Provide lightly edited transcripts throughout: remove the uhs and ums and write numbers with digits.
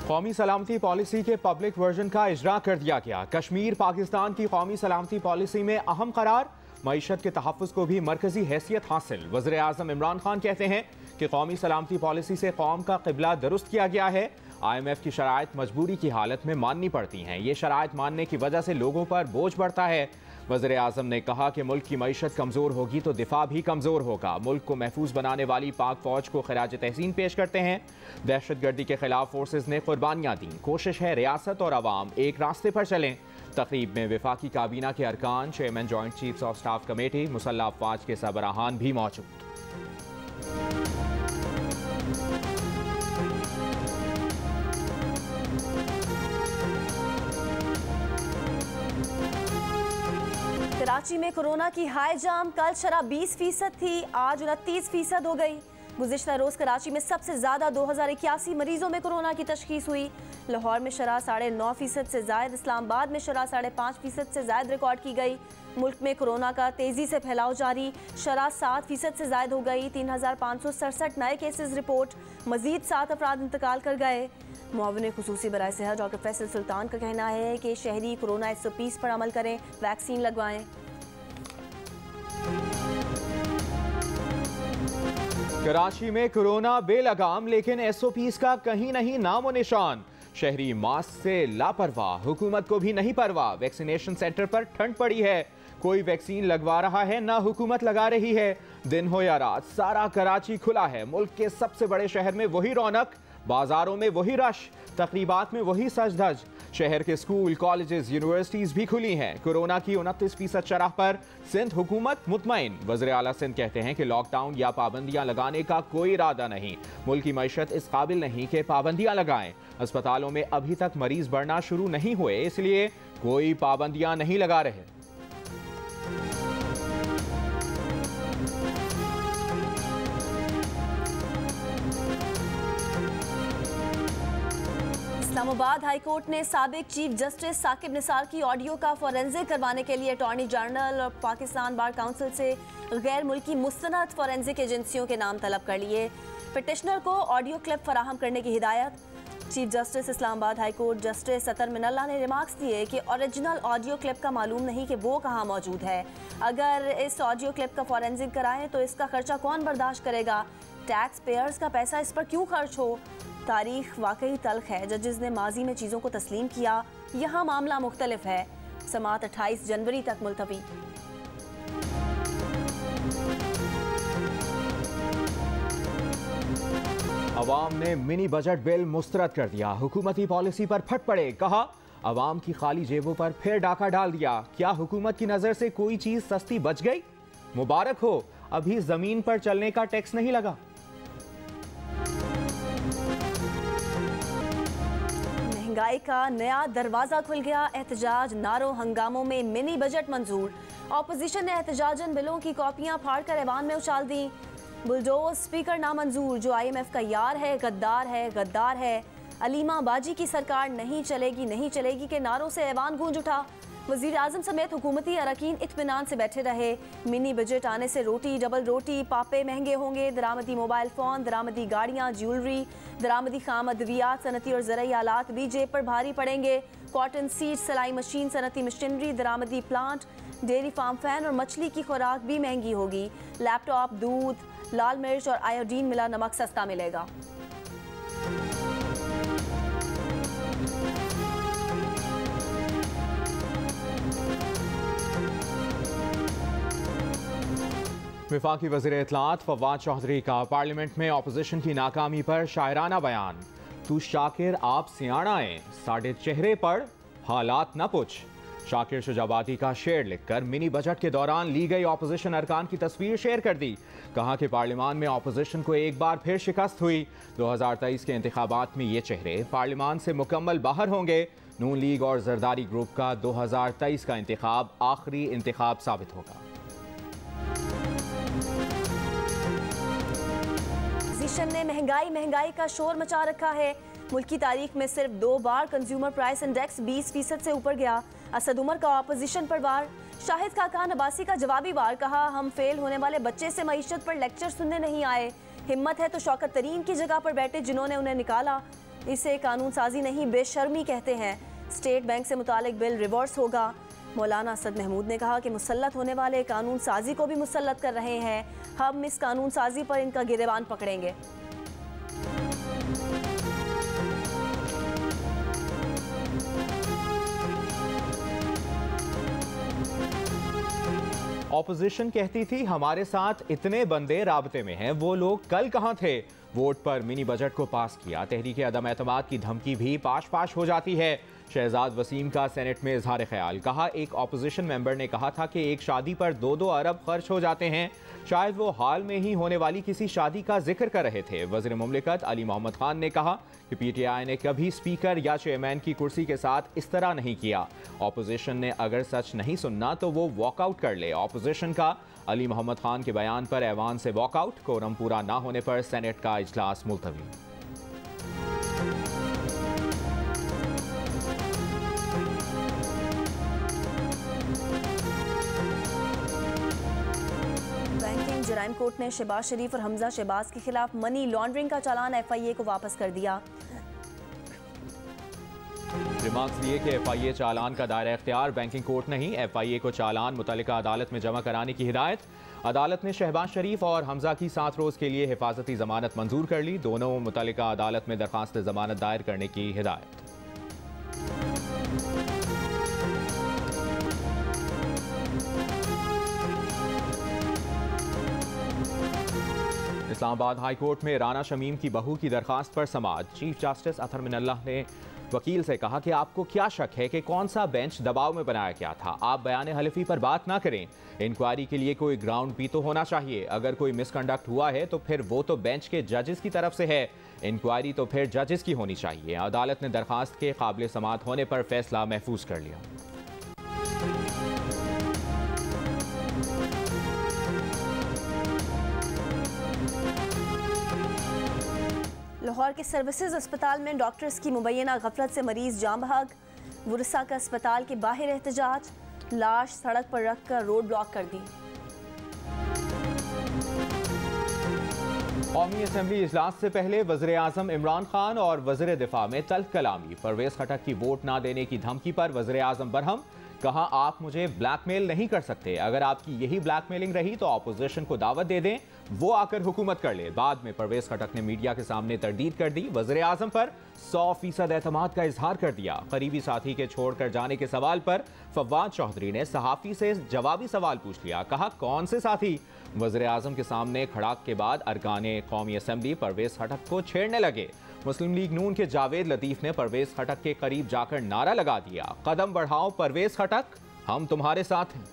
कौमी सलामती पॉलिसी के पब्लिक वर्जन का इजरा कर दिया गया। कश्मीर पाकिस्तान की कौमी सलामती पॉलिसी में अहम करार, मईशत के तहफ़्फ़ुज़ को भी मरकजी हैसियत हासिल। वज़ीर आज़म इमरान खान कहते हैं कि कौमी सलामती पॉलिसी से कौम का क़िबला दुरुस्त किया गया है। IMF की शराइत मजबूरी की हालत में माननी पड़ती हैं। ये शराइत मानने की वजह से लोगों पर बोझ बढ़ता है। वज़ीर आज़म ने कहा कि मुल्क की मईशत कमज़ोर होगी तो दिफा भी कमज़ोर होगा। मुल्क को महफूज बनाने वाली पाक फ़ौज को खिराज तहसीन पेश करते हैं। दहशत गर्दी के खिलाफ फोर्सेज ने कुर्बानियाँ दी। कोशिश है रियासत और अवाम एक रास्ते पर चलें। तकरीब में वफाकी काबीना के अरकान, chairman joint chiefs of staff committee, मुसल्लह अफ़वाज के सरबराहान भी मौजूद। कराची में कोरोना की हाई जाम, कल शरह 20% थी, आज 29% हो गई। गुज़िश्ता रोज़ कराची में सबसे ज़्यादा 2081 मरीजों में कोरोना की तशख़ीस हुई। लाहौर में शरह 9.5% से ज़ायद, इस्लामाबाद में शरह 5.5% से ज़ायद रिकॉर्ड की गई। मुल्क में कोरोना का तेज़ी से फैलाव जारी, शरह 7% से ज़ायद हो गई। 3567 नए केसेस रिपोर्ट, मज़ीद 7 अफराद इंतकाल कर गए। मुआविन खुसूसी बराए सेहत डॉक्टर फैसल सुल्तान का कहना है कि शहरी कोरोना SOPs पर अमल करें, वैक्सीन लगवाएं। कराची में कोरोना बेलगाम, लेकिन SOPs का कहीं नहीं नामो निशान। शहरी मास्क से लापरवाह, हुकूमत को भी नहीं परवाह। वैक्सीनेशन सेंटर पर ठंड पड़ी है, कोई वैक्सीन लगवा रहा है ना हुकूमत लगा रही है। दिन हो या रात सारा कराची खुला है। मुल्क के सबसे बड़े शहर में वही रौनक, बाजारों में वही रश, तकरीबात में वही सज धज। शहर के स्कूल, कॉलेजेस, यूनिवर्सिटीज भी खुली हैं। कोरोना की 29% शरह पर सिंध हुकूमत मुतमईन। वज़ीर आला सिंध कहते हैं कि लॉकडाउन या पाबंदियां लगाने का कोई इरादा नहीं। मुल्क की मईशत इस काबिल नहीं कि पाबंदियां लगाएं। अस्पतालों में अभी तक मरीज बढ़ना शुरू नहीं हुए, इसलिए कोई पाबंदियां नहीं लगा रहे। इस्लामाबाद हाई कोर्ट ने साबिक चीफ जस्टिस साकिब निसार की ऑडियो का फॉरेंसिक करवाने के लिए अटॉर्नी जनरल और पाकिस्तान बार काउंसिल से गैर मुल्की मुस्तनद फॉरेंसिक एजेंसियों के नाम तलब कर लिए। पिटिशनर को ऑडियो क्लिप फराहम करने की हिदायत। Chief justice Islamabad high court justice Athar Minallah ने रिमार्क्स दिए कि ओरिजिनल ऑडियो क्लिप का मालूम नहीं कि वो कहाँ मौजूद है। अगर इस ऑडियो क्लिप का फॉरेंसिक कराएं तो इसका खर्चा कौन बर्दाश्त करेगा? टैक्स पेयर्स का पैसा इस पर क्यों खर्च हो? तारीख वाकई तल्ख है। जजेस ने माजी में चीज़ों को तस्लीम किया, यहाँ मामला मुख्तलिफ है। समाअत 28 जनवरी तक मुलतवी। अवाम ने मिनी बजट बिल मुस्तरद कर दिया। हुकूमती पॉलिसी पर फट पड़े, कहा अवाम की खाली जेबों पर फिर डाका डाल दिया। क्या हुकूमत की नज़र से कोई चीज़ सस्ती बच गई? मुबारक हो, अभी ज़मीन पर चलने का टैक्स नहीं लगा। महंगाई का नया दरवाजा खुल गया। एहतजाज, नारों हंगामों में मिनी बजट मंजूर। ऑपोजिशन ने एहतजाजन बिलों की कॉपियां फाड़कर ऐवान में उछाल दी। बुलडोज स्पीकर नामंजूर, जो IMF का यार है, गद्दार है, गद्दार है। अलीमा बाजी की सरकार नहीं चलेगी, नहीं चलेगी के नारों से ऐवान गूंज उठा। वज़ीर आज़म समेत हुकूमती अरकान इत्मीनान से बैठे रहे। मिनी बजट आने से रोटी, डबल रोटी, पापे महंगे होंगे। दरामदी मोबाइल फ़ोन, दरामदी गाड़ियाँ, ज्वेलरी, दरामदी खाम अद्वियात, सनती और ज़रई आलात भी जेब पर भारी पड़ेंगे। कॉटन सीड, सिलाई मशीन, सनती मशीनरी, दरामदी प्लांट, डेयरी फार्म फैन और मछली की खुराक भी महंगी होगी। लैपटॉप, दूध, लाल मिर्च और आयोडीन मिला नमक सस्ता मिलेगा। वफाकी वज़ीर इत्तलाआत फवाद चौधरी का पार्लियामेंट में अपोजिशन की नाकामी पर शायराना बयान। तू शाकिर आप सियाणा है, साढ़े चेहरे पर हालात न पूछ। शाकिर शुजाबादी का शेर लिखकर मिनी बजट के दौरान ली गई अपोजिशन अरकान की तस्वीर शेयर कर दी। कहा कि पार्लियामान में अपोजिशन को एक बार फिर शिकस्त हुई। 2023 के इंतखाबात में ये चेहरे पार्लियामान से मुकम्मल बाहर होंगे। नून लीग और जरदारी ग्रुप का 2023 का इंतखाब आखिरी इंतखाब साबित होगा। अपोजिशन ने महंगाई का शोर मचा रखा है। मुल्क की तारीख में सिर्फ 2 बार कंज्यूमर प्राइस इंडेक्स 20% से ऊपर गया। असद उमर का अपोजिशन पर वार, शाहिद खाकान अब्बासी का जवाबी वार। कहा हम फेल होने वाले बच्चे से मईशत पर लेक्चर सुनने नहीं आए। हिम्मत है तो शौकत तरीन की जगह पर बैठे जिन्होंने उन्हें निकाला। इसे कानून साजी नहीं बेशर्मी कहते हैं। स्टेट बैंक से मुतालिक बिल रिवर्स होगा। मौलाना असद महमूद ने कहा कि मुसल्लत होने वाले कानून साजी को भी मुसल्लत कर रहे हैं। हम इस कानून साजी पर इनका गिरेबान पकड़ेंगे। ऑपोजिशन कहती थी हमारे साथ इतने बंदे राबते में हैं, वो लोग कल कहां थे। वोट पर मिनी बजट को पास किया। तहरीक अदम एतमाद की धमकी भी पाश पाश हो जाती है। शहजाद वसीम का सेनेट में इजहार ख्याल। कहा एक ऑपोजिशन मेंबर ने कहा था कि एक शादी पर 2-2 अरब खर्च हो जाते हैं। शायद वो हाल में ही होने वाली किसी शादी का जिक्र कर रहे थे। वज़ीर मुमलिकत अली मोहम्मद खान ने कहा कि PTI ने कभी स्पीकर या चेयरमैन की कुर्सी के साथ इस तरह नहीं किया। ऑपोजिशन ने अगर सच नहीं सुनना तो वो वॉकआउट कर ले। ऑपोजिशन का अली मोहम्मद खान के बयान पर ऐवान से वॉकआउट। कोरम पूरा ना होने पर सेनेट का इजलास मुलतवी। जराइम कोर्ट ने शहबाज शरीफ और हमजा शहबाज के खिलाफ मनी लॉन्ड्रिंग का चालान FIA को वापस कर दिया। रिमार्क्स दिए कि FIA चालान का दायरा इख्तियार बैंकिंग कोर्ट नहीं। FIA को चालान मुतल्लिका अदालत में जमा कराने की हिदायत। अदालत ने शहबाज शरीफ और हमजा की 7 रोज के लिए हिफाजती जमानत मंजूर कर ली। दोनों मुतल्लिका अदालत में दरखास्त जमानत दायर करने की हिदायत। इस्लामाबाद हाई कोर्ट में राना शमीम की बहू की दरखास्त पर समाअत। चीफ जस्टिस अतहर मिनल्लाह ने वकील से कहा कि आपको क्या शक है कि कौन सा बेंच दबाव में बनाया गया था। आप बयान हलफी पर बात ना करें। इंक्वायरी के लिए कोई ग्राउंड भी तो होना चाहिए। अगर कोई मिसकंडक्ट हुआ है तो फिर वो तो बेंच के जजेस की तरफ से है। इंक्वायरी तो फिर जजेस की होनी चाहिए। अदालत ने दरखास्त के काबिल समाअत होने पर फैसला महफूज कर लिया। लाहौर के सर्विसेज अस्पताल में डॉक्टर्स की मुबैना गफलत से मरीज जान बहक। वुरसा का अस्पताल के बाहर एहतजाज। लाश सड़क पर रखकर रोड ब्लॉक कर दी। कौमी असम्बली इजलास से पहले वज़ीर-ए-आज़म इमरान खान और वज़ीर दिफा में तल्ख कलामी। परवेज खटक की वोट ना देने की धमकी पर वज़ीर-ए-आज़म बरहम। कहा आप मुझे ब्लैकमेल नहीं कर सकते। अगर आपकी यही ब्लैकमेलिंग रही तो ऑपोजिशन को दावत दे दें, वो आकर हुकूमत कर ले। बाद में परवेज खटक ने मीडिया के सामने तरदीद कर दी। वज़ीर-ए-आज़म पर 100% एतमाद का इजहार कर दिया। करीबी साथी के छोड़कर जाने के सवाल पर फवाद चौधरी ने सहाफ़ी से जवाबी सवाल पूछ लिया। कहा कौन से साथी। वज़ीर-ए-आज़म के सामने खड़ाक के बाद अरकाने कौमी असम्बली परवेज खटक को छेड़ने लगे। मुस्लिम लीग नून के जावेद लतीफ़ ने परवेज खटक के करीब जाकर नारा लगा दिया, कदम बढ़ाओ परवेज खटक, हम तुम्हारे साथ हैं।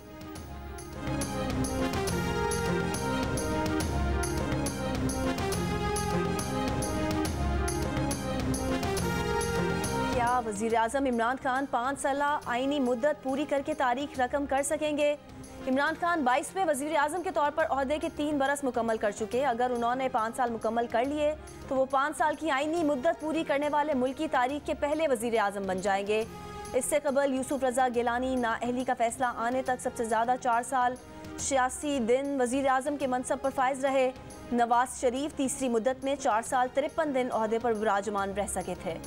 क्या वज़ीर-ए-आज़म इमरान खान 5 साल आईनी मुद्दत पूरी करके तारीख रकम कर सकेंगे। इमरान खान 22वें वज़ीर-ए-आज़म के तौर पर ओहदे के 3 बरस मुकम्मल कर चुके। अगर उन्होंने 5 साल मुकम्मल कर लिए तो वो 5 साल की आईनी मुद्दत पूरी करने वाले मुल्क की तारीख के पहले वज़ीर-ए-आज़म बन जाएंगे। इससे कबल यूसुफ रजा गिलानी नाअहली का फैसला आने तक सबसे ज़्यादा 4 साल 86 दिन वज़ीर-ए-आज़म के मनसब पर फाइज रहे। नवाज शरीफ तीसरी मुद्दत में 4 साल 53 दिन ओहदे पर विराजमान रह सके थे।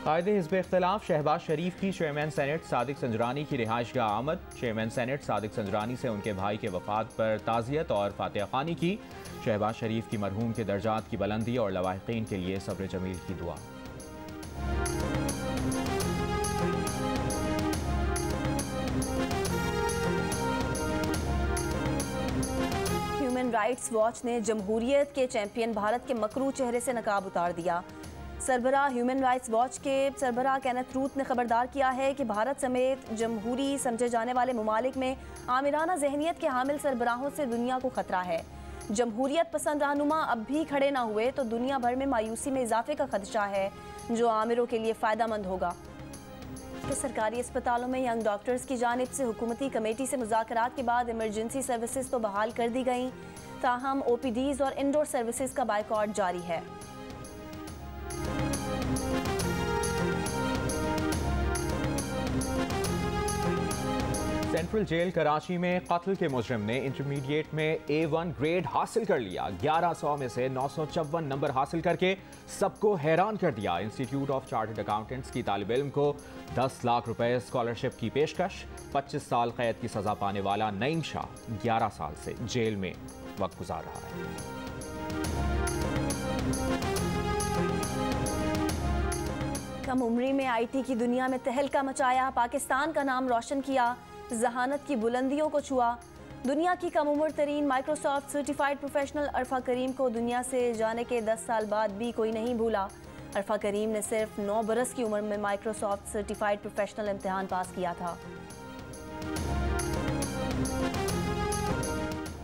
कायदे हिज़्ब इख्तिलाफ शहबाज शरीफ की चेयरमैन सेनेट सादिक संजरानी की रिहाइशगाह आमद। चेयरमैन सेनेट सादिक संजरानी से उनके भाई के वफात पर ताज़ियत और फातिहा खानी की। शहबाज शरीफ की मरहूम के दर्जात की बुलंदी और लवाहिकीन के लिए सब्र जमील की दुआ। ह्यूमन राइट्स वॉच ने जमहूरियत के चैंपियन भारत के मकरू चेहरे से नकाब उतार दिया। सरबराह ह्यूमन राइट्स वॉच के सरबराह केनेथ रूथ ने खबरदार किया है कि भारत समेत जमहूरी समझे जाने वाले ममालिक में आमिराना जहनीत के हामिल सरबराहों से दुनिया को खतरा है। जमहूरियत पसंद रहनुमा अब भी खड़े ना हुए तो दुनिया भर में मायूसी में इजाफे का खदशा है, जो आमिरों के लिए फ़ायदेमंद होगा। सरकारी अस्पतालों में यंग डॉक्टर्स की जानिब से हुकूमती कमेटी से मुज़ाकरात के बाद इमरजेंसी सर्विसेज तो बहाल कर दी गई, ताहम OPDs और इंडोर सर्विसेज का बाइकॉट जारी है। सेंट्रल जेल कराची में कत्ल के मुजरिम ने इंटरमीडिएट में A1 ग्रेड हासिल कर लिया। 1100 में से 954 नंबर हासिल करके सबको हैरान कर दिया। इंस्टीट्यूट ऑफ चार्टर्ड अकाउंटेंट्स की तालिब इल्म को 10 लाख रुपए स्कॉलरशिप की पेशकश। 25 साल कैद की सजा पाने वाला नईम शाह 11 साल से जेल में वक्त गुजार रहा है। कम उम्री में IT की दुनिया में तहलका मचाया, पाकिस्तान का नाम रोशन किया, जहानत की बुलंदियों को छुआ। दुनिया की कम उम्र तरीन माइक्रोसॉफ्ट सर्टिफाइड प्रोफेशनल अरफा करीम को दुनिया से जाने के 10 साल बाद भी कोई नहीं भूला। अरफा करीम ने सिर्फ 9 बरस की उम्र में माइक्रोसॉफ्ट सर्टिफाइड प्रोफेशनल इम्तिहान पास किया था।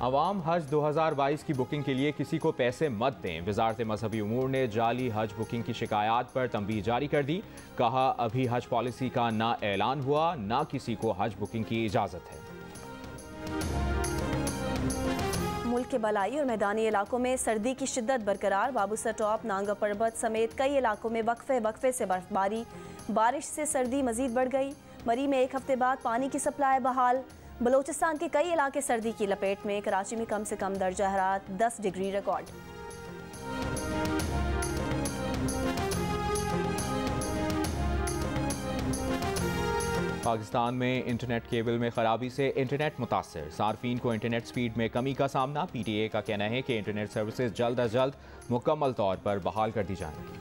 अवाम हज 2022 की बुकिंग के लिए किसी को पैसे मत दें। वजारत मजहबी उमूर ने जाली हज बुकिंग की शिकायत पर तंबीह जारी कर दी। कहा, अभी हज पॉलिसी का ना ऐलान हुआ ना किसी को हज बुकिंग की इजाज़त है। मुल्क के बलाई और मैदानी इलाकों में सर्दी की शिद्दत बरकरार। बाबूसर टॉप, नांगा पर्बत समेत कई इलाकों में वक्फे से बर्फबारी। बारिश से सर्दी मजीद बढ़ गई। मरी में 1 हफ्ते बाद पानी की सप्लाई बहाल। बलोचिस्तान के कई इलाके सर्दी की लपेट में। कराची में कम से कम दर्जा हरारत 10 डिग्री रिकॉर्ड। पाकिस्तान में इंटरनेट केबल में खराबी से इंटरनेट मुतासर। सार्फिन को इंटरनेट स्पीड में कमी का सामना। PTA का कहना है कि इंटरनेट सर्विसेज जल्द अज जल्द मुकम्मल तौर पर बहाल कर दी जाएंगी।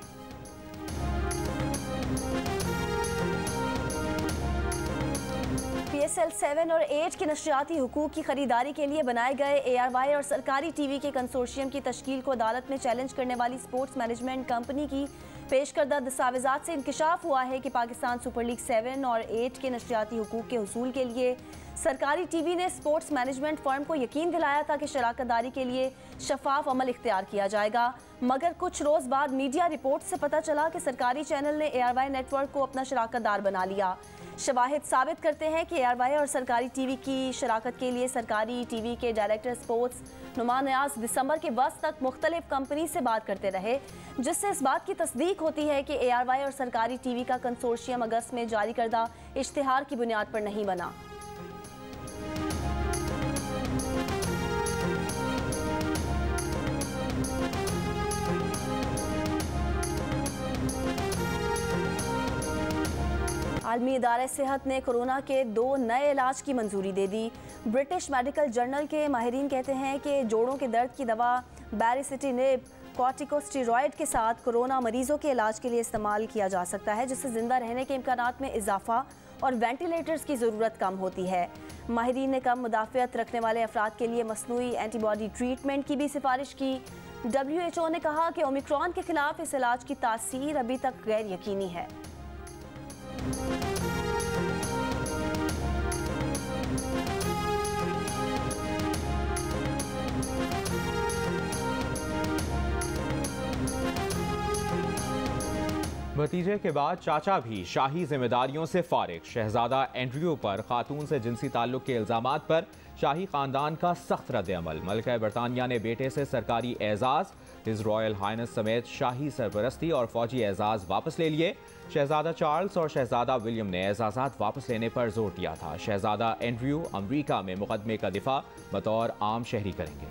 PSL 7 और 8 के नशरियाती हुकूक की खरीदारी के लिए बनाए गए ARY और सरकारी TV के कंसोर्शियम की तश्कील को अदालत में चैलेंज करने वाली स्पोर्ट्स मैनेजमेंट कंपनी की पेश करदा दस्तावेजात से इंकशाफ हुआ है कि पाकिस्तान सुपर लीग 7 और 8 के नशरियाती हुकूक के हुसूल के लिए सरकारी TV ने स्पोर्ट्स मैनेजमेंट फर्म को यकीन दिलाया था कि शराकतदारी के लिए शफाफ अमल इख्तियार किया जाएगा। मगर कुछ रोज़ बाद मीडिया रिपोर्ट से पता चला कि सरकारी चैनल ने ARY नेटवर्क को अपना शराकतदार बना लिया। शवाहिद साबित करते हैं कि ARY और सरकारी TV की शराकत के लिए सरकारी TV के डायरेक्टर स्पोर्ट्स नुमान नियाज दिसंबर के वस्त तक मुख्तलिफ कंपनी से बात करते रहे, जिससे इस बात की तस्दीक होती है कि ARY और सरकारी TV का कंसोर्शियम अगस्त में जारी करदा इश्तिहार की बुनियाद पर नहीं बना। आलमी इदारे सेहत ने कोरोना के 2 नए इलाज की मंजूरी दे दी। ब्रिटिश मेडिकल जर्नल के माहिरीन कहते हैं कि जोड़ों के दर्द की दवा बैरिसिटिनिब कॉर्टिकोस्टेरॉइड के साथ कोरोना मरीजों के इलाज के लिए इस्तेमाल किया जा सकता है, जिससे जिंदा रहने के इम्कानात में इजाफा और वेंटिलेटर्स की ज़रूरत कम होती है। माहिरीन ने कम मुदाफ़ियत रखने वाले अफराद के लिए मसनूई एंटीबॉडी ट्रीटमेंट की भी सिफारिश की। WHO ने कहा कि ओमिक्रॉन के खिलाफ इस इलाज की तासीर अभी तक गैर यकीनी है। भतीजे के बाद चाचा भी शाही जिम्मेदारियों से फारिग। शहजादा एंड्रयू पर खातून से जिनसी ताल्लुक के इल्जामात पर शाही खानदान का सख्त रद्द-ए-अमल। मलिका बरतानिया ने बेटे से सरकारी एजाज, हिज रॉयल हाइनेस समेत शाही सरपरस्ती और फौजी एजाज वापस ले लिए। शहजादा चार्ल्स और शहजादा विलियम ने एजाजात वापस लेने पर जोर दिया था। शहजादा एंड्रयू अमरीका में मुकदमे का दिफा बतौर आम शहरी करेंगे।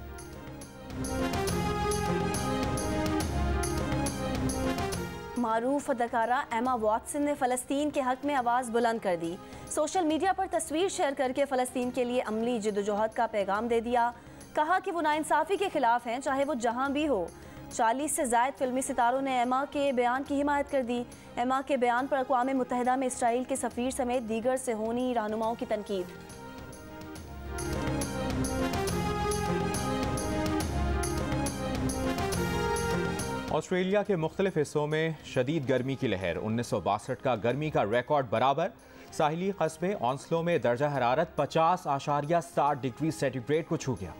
मारूफ अदाकारा एमा वॉटसन ने फ़लस्तीन के हक में आवाज़ बुलंद कर दी। सोशल मीडिया पर तस्वीर शेयर करके फ़लस्तीन के लिए अमली जिद्दोजहद का पैगाम दे दिया। कहा कि वो नाइंसाफ़ी के खिलाफ हैं, चाहे वो जहां भी हो। 40 से ज़ायद फिल्मी सितारों ने एमा के बयान की हिमायत कर दी। एमा के बयान पर अक़वाम मुत्तहिदा में इसराइल के सफ़ीर समेत दीगर सेहोनी रहनुमाओं की तनकीद। ऑस्ट्रेलिया के मुख्तलिफ हिस्सों में शदीद गर्मी की लहर। 1962 का गर्मी का रिकॉर्ड बराबर। साहिली कस्बे ऑन्सलो में दर्जा हरारत 50.7 डिग्री सेंटीग्रेड को छू गया।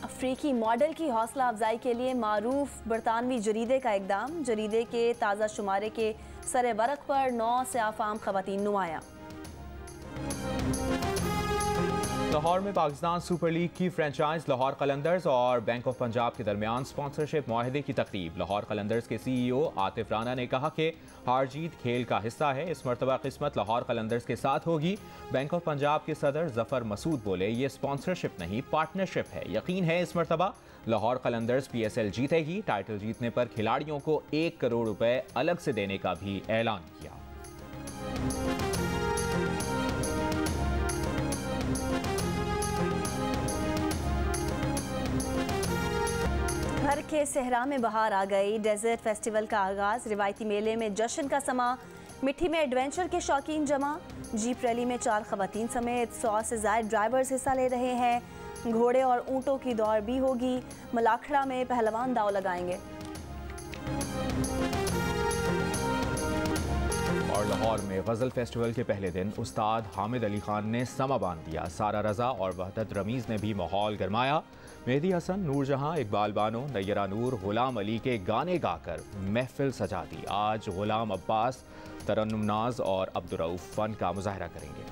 अफ्रीकी मॉडल की हौसला अफजाई के लिए मारूफ बरतानवी जरीदे का इकदाम। जरीदे के ताज़ा शुमारे के सरे बरक पर 9 से आफाम खवातीन नुमाया। लाहौर में पाकिस्तान सुपर लीग की फ्रेंचाइज लाहौर कलंदर्स और बैंक ऑफ पंजाब के दरमियान स्पॉन्सरशिप मुआहदे की तकरीब। लाहौर कलंदर्स के CEO आतिफ राना ने कहा कि हार जीत खेल का हिस्सा है, इस मरतबा किस्मत लाहौर कलंदर्स के साथ होगी। बैंक ऑफ पंजाब के सदर जफर मसूद बोले, ये स्पॉन्सरशिप नहीं पार्टनरशिप है। यकीन है इस मरतबा लाहौर कलंदर्स PSL जीतेगी। टाइटल जीतने पर खिलाड़ियों को 1 करोड़ रुपए अलग से देने का भी ऐलान किया। घर के सहरा में बहार आ गई। डेजर्ट फेस्टिवल का आगाज, रिवायती मेले में जश्न का समा। मिट्टी में एडवेंचर के शौकीन जमा। जीप रैली में 4 खवातीन समेत 100 से ज्यादा ड्राइवर्स हिस्सा ले रहे हैं। घोड़े और ऊंटों की दौड़ भी होगी। मलाखड़ा में पहलवान दाव लगाएंगे। और लाहौर में गज़ल फेस्टिवल के पहले दिन उस्ताद हामिद अली खान ने समा बांध दिया। सारा रजा और वहदत रमीज़ ने भी माहौल गरमाया। मेहदी हसन, नूरजहां, इकबाल बानो, नैयरा नूर, गुलाम अली के गाने गाकर महफिल सजा दी। आज गुलाम अब्बास, तरन्नुम नाज और अब्दुर्रऊफ फन का मुजाहरा करेंगे।